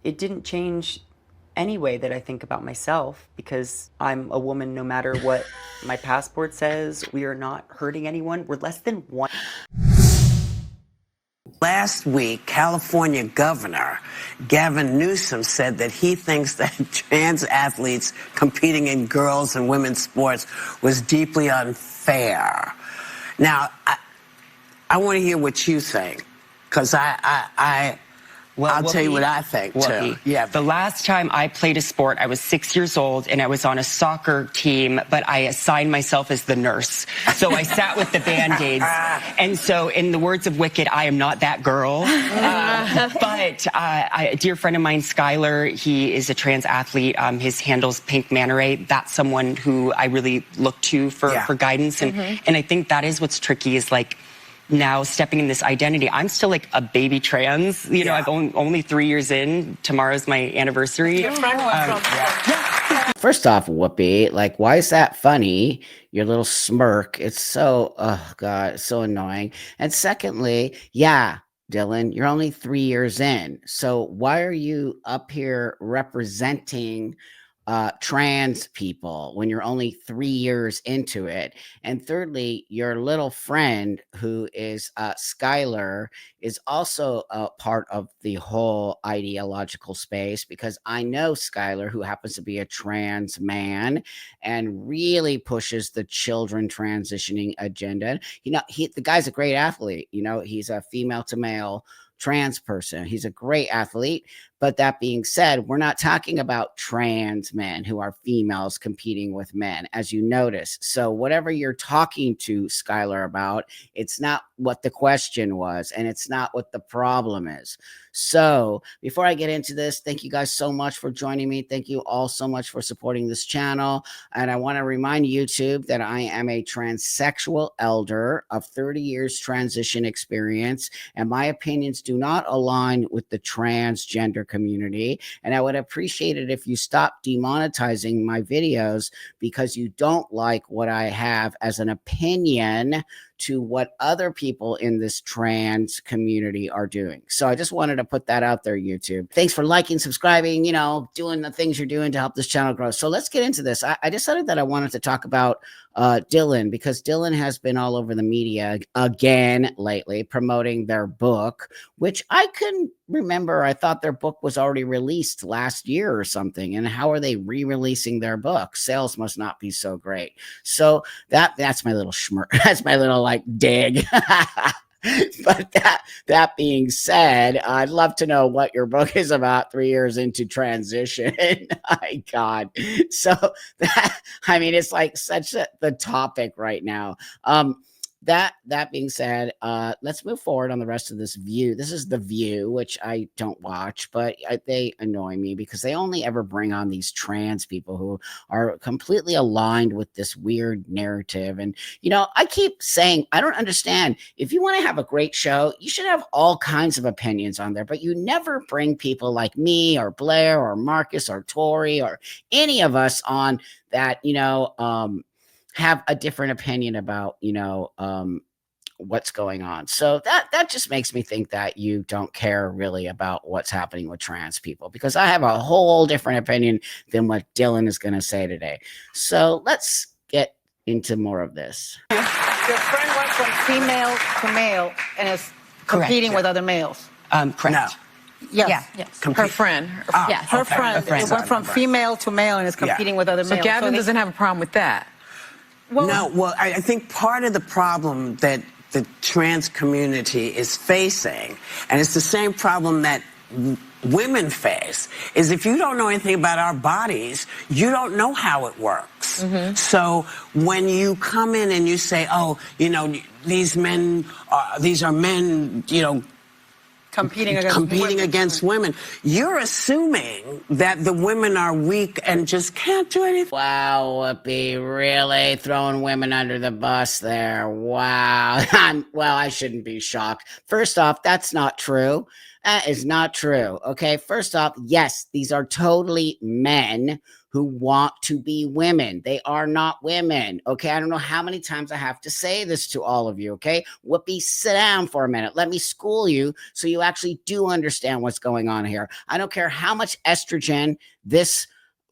it didn't change any way that I think about myself because I'm a woman no matter what my passport says. We are not hurting anyone. We're less than one. Last week, California Governor Gavin Newsom said that he thinks that trans athletes competing in girls' and women's sports was deeply unfair. Now, I want to hear what you think, because I'll tell you what I think, too. Yeah. The last time I played a sport, I was 6 years old, and I was on a soccer team, but I assigned myself as the nurse. So I sat with the Band-Aids. And so, in the words of Wicked, I am not that girl. But a dear friend of mine, Skylar, he is a trans athlete. His handle's Pink Manta Ray. That's someone who I really look to for guidance. And I think that is what's tricky is, like, now stepping in this identity. I'm still like a baby trans. You know, I've only 3 years in. Tomorrow's my anniversary. Your friend went from First off, Whoopi, like, why is that funny? Your little smirk. It's so, oh God, it's so annoying. And secondly, yeah, Dylan, you're only 3 years in. So why are you up here representing trans people when you're only 3 years into it? And thirdly, your little friend who is Skylar is also a part of the whole ideological space, because I know Skylar, who happens to be a trans man and really pushes the children transitioning agenda. You know, the guy's a great athlete. You know, he's a female to male trans person. He's a great athlete. But that being said, we're not talking about trans men who are females competing with men, as you notice. So whatever you're talking to Skylar about, it's not what the question was, and it's not what the problem is. So before I get into this, thank you guys so much for joining me. Thank you all so much for supporting this channel. And I want to remind YouTube that I am a transsexual elder of 30 years transition experience, and my opinions do not align with the transgender community. And I would appreciate it if you stop demonetizing my videos because you don't like what I have as an opinion to what other people in this trans community are doing. So I just wanted to put that out there, YouTube. Thanks for liking, subscribing, you know, doing the things you're doing to help this channel grow. So let's get into this. I decided that I wanted to talk about Dylan, because Dylan has been all over the media again lately promoting their book, which I couldn't remember. I thought their book was already released last year or something. And how are they re-releasing their book? Sales must not be so great. So that's my little schmirk. That's my little like dig. But that being said, I'd love to know what your book is about 3 years into transition. My God. So that, I mean, it's like such the topic right now. That being said, let's move forward on the rest of this view. This is The View, which I don't watch, but they annoy me because they only ever bring on these trans people who are completely aligned with this weird narrative. And, you know, I keep saying, I don't understand. If you want to have a great show, you should have all kinds of opinions on there, but you never bring people like me or Blair or Marcus or Tori or any of us on that, you know, have a different opinion about, you know, what's going on. So that just makes me think that you don't care really about what's happening with trans people, because I have a whole different opinion than what Dylan is going to say today. So let's get into more of this. Your friend went from female to male and is competing with other males. Correct. No. Yes. Her friend. Yes. Her friend went from female to male and is competing with other males. So Gavin doesn't have a problem with that. Well, No, well, I think part of the problem that the trans community is facing, and it's the same problem that women face, is if you don't know anything about our bodies, you don't know how it works. So when you come in and you say, oh, you know, these are men, you know, competing against women, you're assuming that the women are weak and just can't do anything. Wow, Whoopi, really throwing women under the bus there. Wow. Well, I shouldn't be shocked. First off, that's not true. That is not true. Okay. First off, yes, these are totally men who want to be women. They are not women. Okay. I don't know how many times I have to say this to all of you. Okay. Whoopi, sit down for a minute. Let me school you so you actually do understand what's going on here. I don't care how much estrogen this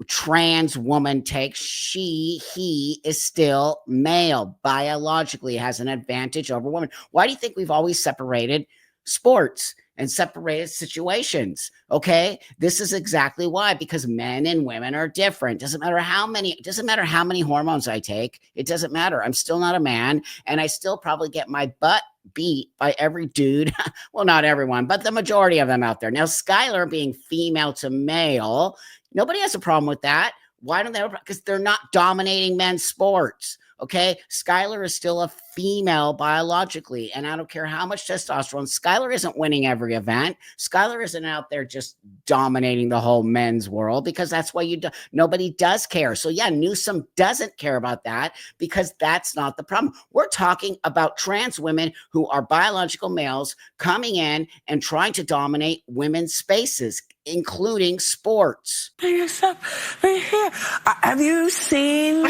trans woman takes, he is still male. Biologically has an advantage over women. Why do you think we've always separated sports and separated situations? Okay, this is exactly why, because men and women are different. Doesn't matter how many hormones I take. It doesn't matter. I'm still not a man, and I still probably get my butt beat by every dude. Well, not everyone, but the majority of them out there. Now, Skylar being female to male, nobody has a problem with that. Why don't they? Because they're not dominating men's sports. Okay. Skylar is still a female biologically. And I don't care how much testosterone. Skylar isn't winning every event. Skylar isn't out there just dominating the whole men's world, because that's why nobody does care. So yeah, Newsom doesn't care about that, because that's not the problem. We're talking about trans women who are biological males coming in and trying to dominate women's spaces, including sports. Have you seen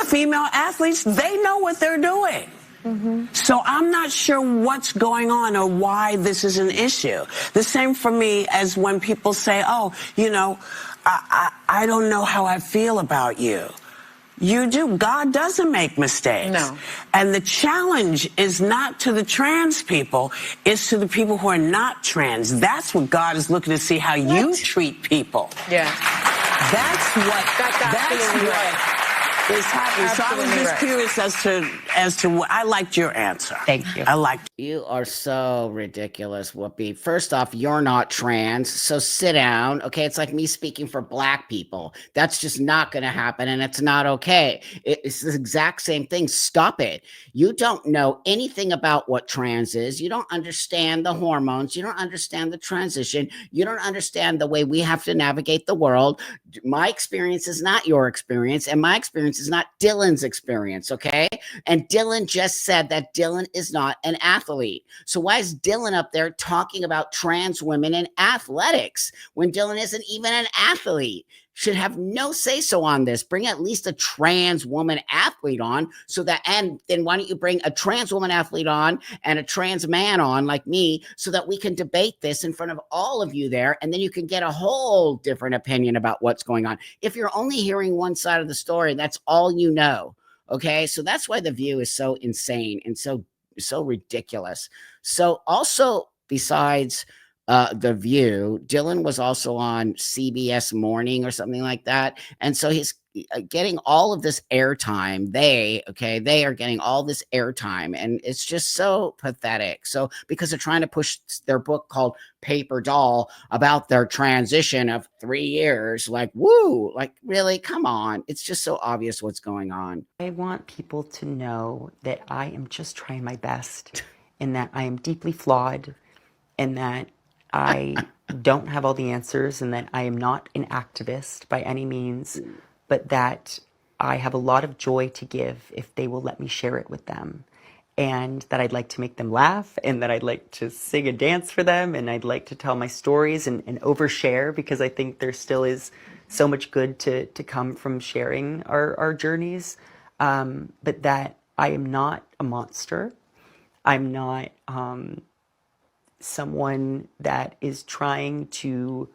female athletes? They know what they're doing. So I'm not sure what's going on or why this is an issue. The same for me as when people say, oh, I don't know how I feel about you. You do. God doesn't make mistakes. No. And the challenge is not to the trans people, it's to the people who are not trans. That's what God is looking to see, how you treat people. Yeah. That's what is happening. So I was Absolutely just right. curious as to what I liked your answer. Thank you. I liked You are so ridiculous, Whoopi. First off, you're not trans, so sit down. Okay, it's like me speaking for black people. That's just not going to happen, and it's not okay. It's the exact same thing. Stop it. You don't know anything about what trans is. You don't understand the hormones. You don't understand the transition. You don't understand the way we have to navigate the world. My experience is not your experience, and my experience is not Dylan's experience, okay? And Dylan just said that Dylan is not an athlete. So why is Dylan up there talking about trans women in athletics when Dylan isn't even an athlete? Should have no say so on this. Bring at least a trans woman athlete on, so that, and then why don't you bring a trans woman athlete on and a trans man on like me, so that we can debate this in front of all of you there, and then you can get a whole different opinion about what's going on. If you're only hearing one side of the story, that's all you know. Okay, so that's why The View is so insane and so ridiculous. So also, besides The View, Dylan was also on CBS Morning or something like that, and so he's getting all of this airtime. They are getting all this airtime, and it's just so pathetic. So because they're trying to push their book called Paper Doll about their transition of 3 years, like, woo, like, really, come on. It's just so obvious what's going on. I want people to know that I am just trying my best, and that I am deeply flawed, and that I don't have all the answers, and that I am not an activist by any means, but that I have a lot of joy to give if they will let me share it with them. And that I'd like to make them laugh, and that I'd like to sing and dance for them, and I'd like to tell my stories and overshare, because I think there still is so much good to come from sharing our journeys. But that I am not a monster. I'm not someone that is trying to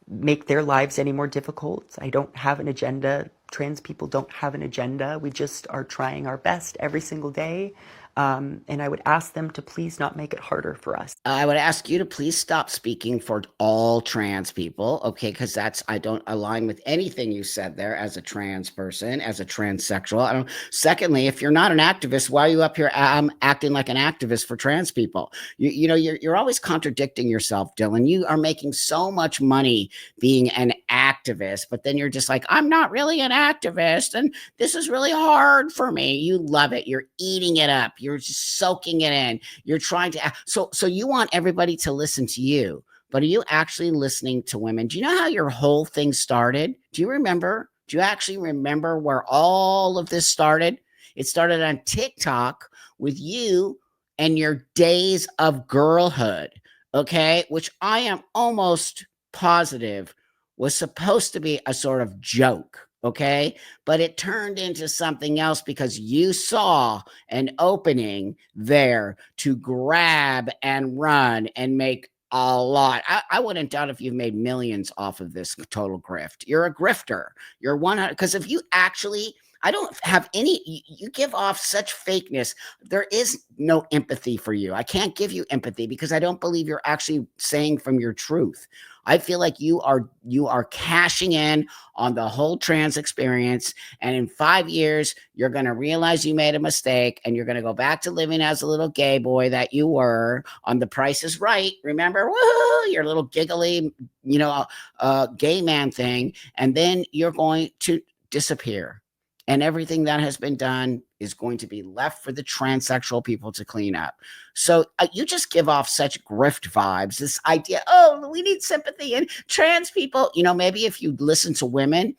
make their lives any more difficult. I don't have an agenda. Trans people don't have an agenda. We just are trying our best every single day. And I would ask them to please not make it harder for us. I would ask you to please stop speaking for all trans people, okay? Because I don't align with anything you said there as a trans person, as a transsexual. I don't. Secondly, if you're not an activist, why are you up here acting like an activist for trans people? You're always contradicting yourself, Dylan. You are making so much money being an activist, but then you're just like, I'm not really an activist, and this is really hard for me. You love it. You're eating it up. You're just soaking it in. You're trying to, so you want everybody to listen to you, but are you actually listening to women? Do you know how your whole thing started? Do you remember? Do you actually remember where all of this started? It started on TikTok with you and your days of girlhood. okay, which I am almost positive was supposed to be a sort of joke, okay? But it turned into something else because you saw an opening there to grab and run and make a lot. I wouldn't doubt if you've made millions off of this total grift. You're a grifter. You're 100, because if you actually, I don't have any, you give off such fakeness. There is no empathy for you. I can't give you empathy because I don't believe you're actually saying from your truth. I feel like you are cashing in on the whole trans experience, and in 5 years you're going to realize you made a mistake and you're going to go back to living as a little gay boy that you were on The Price is Right. Remember, woo, your little giggly, gay man thing, and then you're going to disappear. And everything that has been done is going to be left for the transsexual people to clean up. So you just give off such grift vibes. This idea, oh, we need sympathy and trans people. Maybe if you listen to women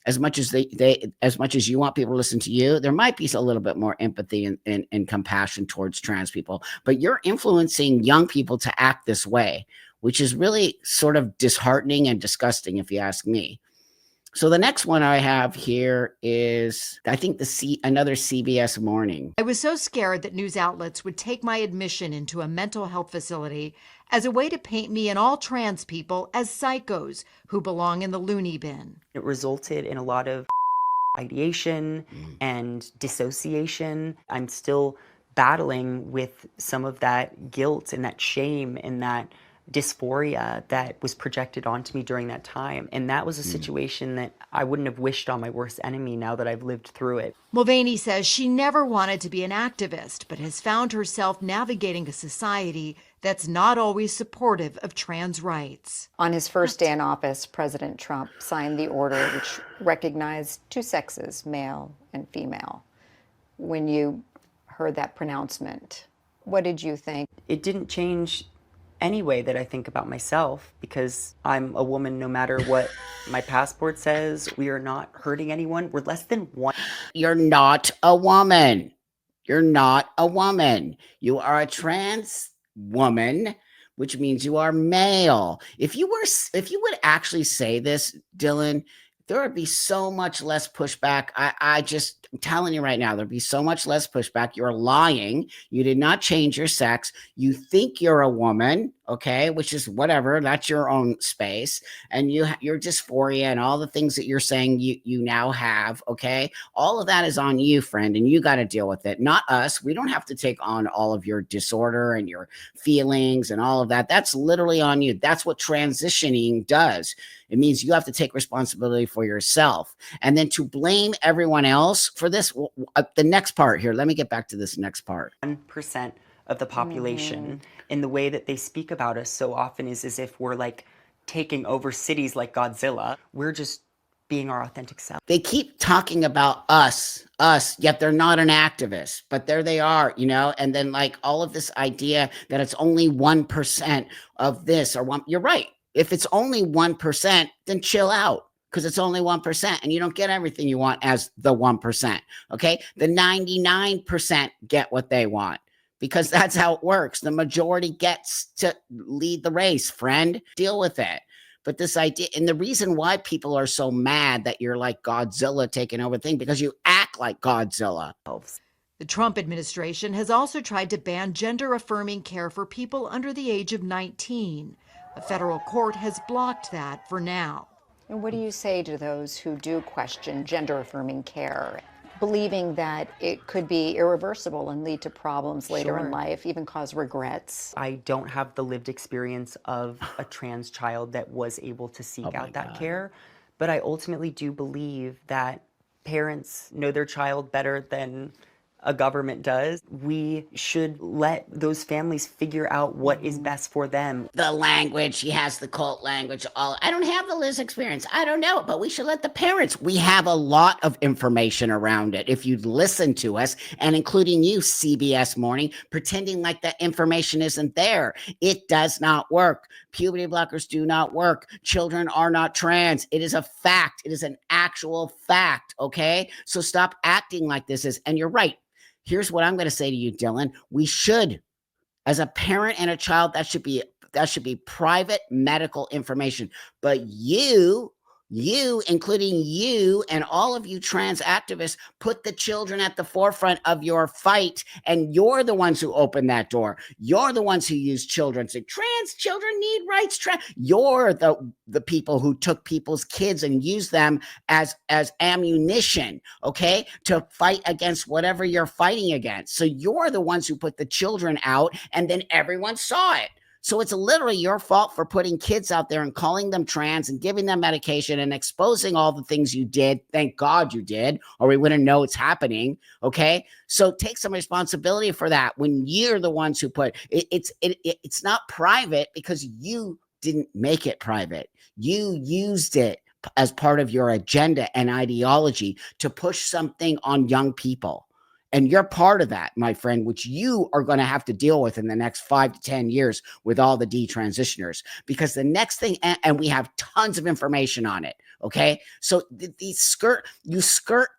as much as as much as you want people to listen to you, there might be a little bit more empathy and compassion towards trans people. But you're influencing young people to act this way, which is really sort of disheartening and disgusting, if you ask me. So the next one I have here is, I think, another CBS Morning. I was so scared that news outlets would take my admission into a mental health facility as a way to paint me and all trans people as psychos who belong in the loony bin. It resulted in a lot of ideation and dissociation. I'm still battling with some of that guilt and that shame and that dysphoria that was projected onto me during that time. And that was a situation that I wouldn't have wished on my worst enemy now that I've lived through it. Mulvaney says she never wanted to be an activist, but has found herself navigating a society that's not always supportive of trans rights. On his first day in office, President Trump signed the order which recognized two sexes, male and female. When you heard that pronouncement, what did you think? It didn't change any way that I think about myself, because I'm a woman no matter what my passport says. We are not hurting anyone. We're less than one. You're not a woman. You're not a woman. You are a trans woman, which means you are male. If you would actually say this, Dylan, there would be so much less pushback. I'm telling you right now, there'd be so much less pushback. You're lying. You did not change your sex. You think you're a woman, okay, which is whatever. That's your own space. And your dysphoria and all the things that you're saying you now have, okay? All of that is on you, friend, and you got to deal with it, not us. We don't have to take on all of your disorder and your feelings and all of that. That's literally on you. That's what transitioning does. It means you have to take responsibility for yourself. And then to blame everyone else for this, the next part here, let me get back to this next part. 1% of the population, in the way that they speak about us so often is as if we're like taking over cities like Godzilla. We're just being our authentic self. They keep talking about us, yet they're not an activist, but there they are, and then like all of this idea that it's only 1% of this or one. You're right. If it's only 1%, then chill out, because it's only 1% and you don't get everything you want as the 1%. Okay. The 99% get what they want, because that's how it works. The majority gets to lead the race, friend. Deal with it. But this idea, and the reason why people are so mad that you're like Godzilla taking over thing, because you act like Godzilla. The Trump administration has also tried to ban gender-affirming care for people under the age of 19. A federal court has blocked that for now. And what do you say to those who do question gender-affirming care, believing that it could be irreversible and lead to problems later in life, even cause regrets? I don't have the lived experience of a trans child that was able to seek out that care, but I ultimately do believe that parents know their child better than a government does. We should let those families figure out what is best for them. The language, he has the cult language. I don't have the Liz experience. I don't know, but we should let the parents. We have a lot of information around it. If you'd listen to us, and including you, CBS Morning, pretending like that information isn't there. It does not work. Puberty blockers do not work. Children are not trans. It is a fact. It is an actual fact, okay? So stop acting like this is, and you're right. Here's what I'm going to say to you, Dylan. We should, as a parent and a child, that should be that should be private medical information. But you, including you and all of you trans activists, put the children at the forefront of your fight, and you're the ones who opened that door. You're the ones who use children. Say trans children need rights. You're the people who took people's kids and used them as ammunition, okay, to fight against whatever you're fighting against. So you're the ones who put the children out, and then everyone saw it. So it's literally your fault for putting kids out there and calling them trans and giving them medication and exposing all the things you did. Thank God you did, or we wouldn't know it's happening. Okay. So take some responsibility for that when you're the ones who put it. It's not private because you didn't make it private. You used it as part of your agenda and ideology to push something on young people. And you're part of that, my friend, which you are going to have to deal with in the next 5 to 10 years with all the detransitioners, because the next thing, and we have tons of information on it. Okay. So you skirt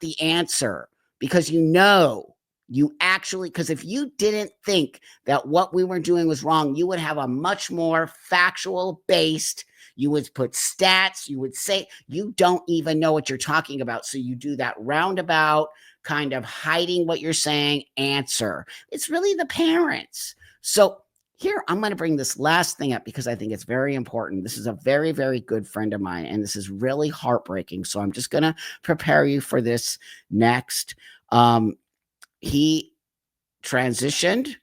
the answer because because if you didn't think that what we were doing was wrong, you would have a much more factual based. You would put stats. You would say you don't even know what you're talking about. So you do that roundabout kind of hiding what you're saying answer. It's really the parents. So here, I'm going to bring this last thing up because I think it's very important. This is a very, very good friend of mine, and this is really heartbreaking. So I'm just going to prepare you for this next. He transitioned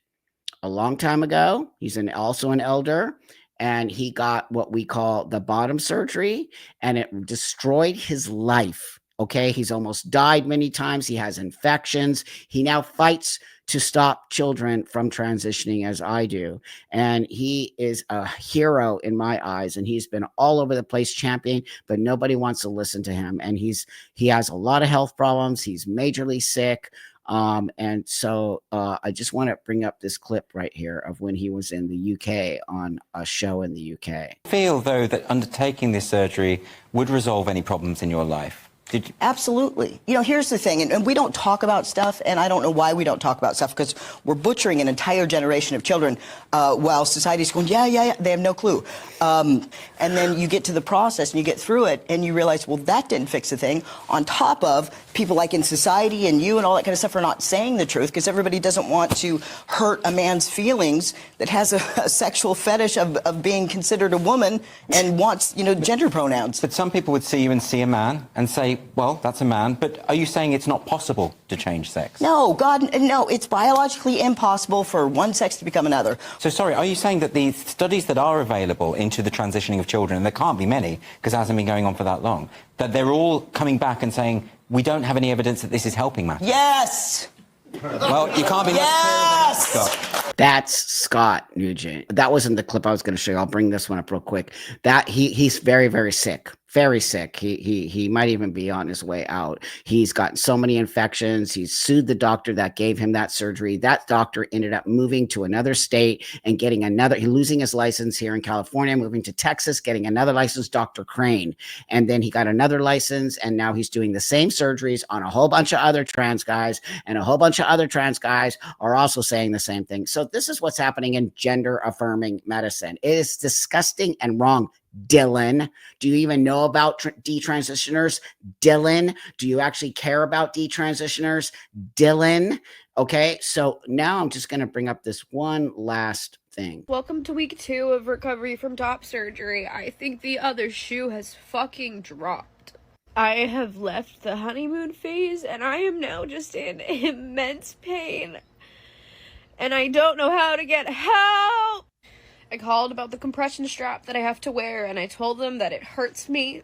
a long time ago. He's also an elder. And he got what we call the bottom surgery, and it destroyed his life. Okay. He's almost died many times. He has infections. He now fights to stop children from transitioning as I do. And he is a hero in my eyes. And he's been all over the place championing, but nobody wants to listen to him. And he has a lot of health problems. He's majorly sick. And so I just want to bring up this clip right here of when he was in the UK on a show in the UK. I feel, though, that undertaking this surgery would resolve any problems in your life. Did you? Absolutely. You know, here's the thing, and we don't talk about stuff, and I don't know why we don't talk about stuff, because we're butchering an entire generation of children while society's going, yeah, they have no clue. And then you get to the process and you get through it and you realize, well, that didn't fix the thing. On top of people like in society and you and all that kind of stuff are not saying the truth because everybody doesn't want to hurt a man's feelings that has a sexual fetish of being considered a woman and wants, gender pronouns. But some people would see you and see a man and say, well, that's a man. But are you saying it's not possible to change sex? No, God, no. It's biologically impossible for one sex to become another. So, sorry, are you saying that the studies that are available into the transitioning of children, and there can't be many because it hasn't been going on for that long, that they're all coming back and saying, we don't have any evidence that this is helping matters? Yes! Well, you can't be much clearer than that, Scott. That's Scott Nugent. That wasn't the clip I was going to show you. I'll bring this one up real quick. That he's very, very sick. Very sick. He might even be on his way out. He's gotten so many infections. He's sued the doctor that gave him that surgery. That doctor ended up moving to another state and getting losing his license here in California, moving to Texas, getting another license, Dr. Crane. And then he got another license, and now he's doing the same surgeries on a whole bunch of other trans guys, and a whole bunch of other trans guys are also saying the same thing. So this is what's happening in gender affirming medicine. It is disgusting and wrong. Dylan, do you even know about detransitioners? Dylan, do you actually care about detransitioners? Dylan. Okay, so now I'm just going to bring up this one last thing. Welcome to week 2 of recovery from top surgery. I think the other shoe has fucking dropped. I have left the honeymoon phase and I am now just in immense pain. And I don't know how to get help. I called about the compression strap that I have to wear, and I told them that it hurts me.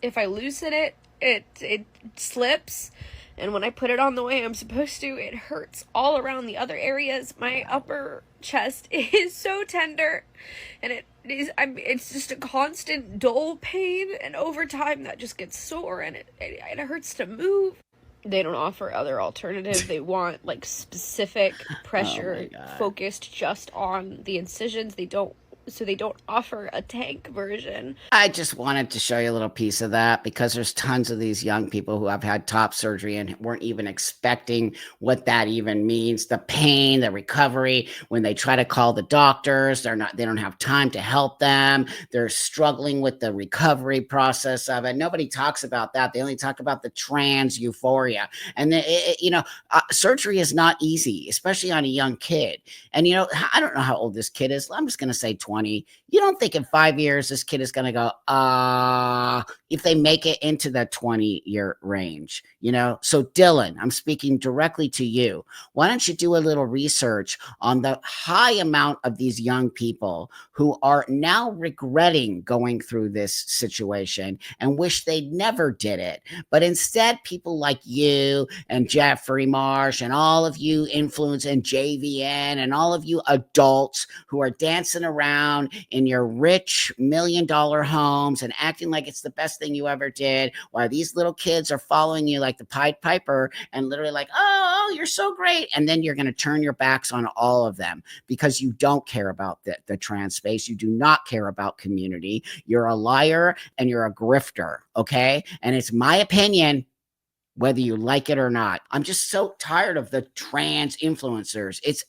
If I loosen it, it slips, and when I put it on the way I'm supposed to, it hurts all around the other areas. My upper chest is so tender, and it's just a constant dull pain, and over time that just gets sore, and it hurts to move. They don't offer other alternatives. They want like specific pressure focused just on the incisions. They don't so they don't offer a tank version. I just wanted to show you a little piece of that because there's tons of these young people who have had top surgery and weren't even expecting what that even means. The pain, the recovery, when they try to call the doctors, they don't have time to help them. They're struggling with the recovery process of it. Nobody talks about that. They only talk about the trans euphoria. And surgery is not easy, especially on a young kid. And I don't know how old this kid is. I'm just going to say 20. You don't think in 5 years this kid is going to go, if they make it into the 20-year range, So Dylan, I'm speaking directly to you. Why don't you do a little research on the high amount of these young people who are now regretting going through this situation and wish they never did it. But instead, people like you and Jeffrey Marsh and all of you influence and JVN and all of you adults who are dancing around in your rich $1 million homes and acting like it's the best thing you ever did, while these little kids are following you like the Pied Piper and literally like, oh, you're so great. And then you're going to turn your backs on all of them because you don't care about the trans space. You do not care about community. You're a liar and you're a grifter, okay? And it's my opinion, whether you like it or not. I'm just so tired of the trans influencers. It's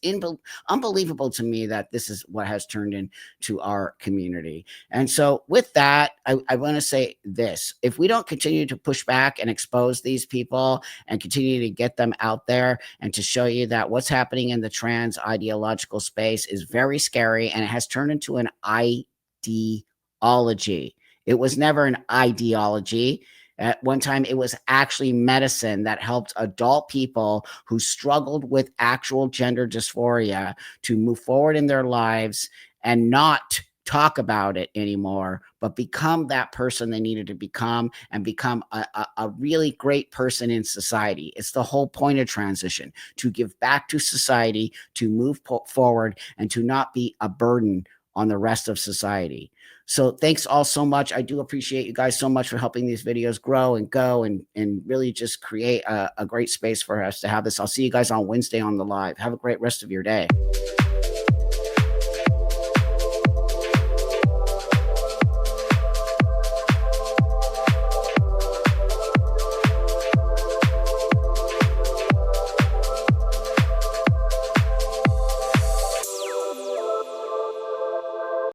unbelievable to me that this is what has turned into our community. And so with that, I want to say this. If we don't continue to push back and expose these people and continue to get them out there and to show you that what's happening in the trans ideological space is very scary and it has turned into an ideology. It was never an ideology. At one time, it was actually medicine that helped adult people who struggled with actual gender dysphoria to move forward in their lives and not talk about it anymore, but become that person they needed to become and become a really great person in society. It's the whole point of transition, to give back to society, to move forward, and to not be a burden on the rest of society. So thanks all so much. I do appreciate you guys so much for helping these videos grow and go and really just create a great space for us to have this. I'll see you guys on Wednesday on the live. Have a great rest of your day.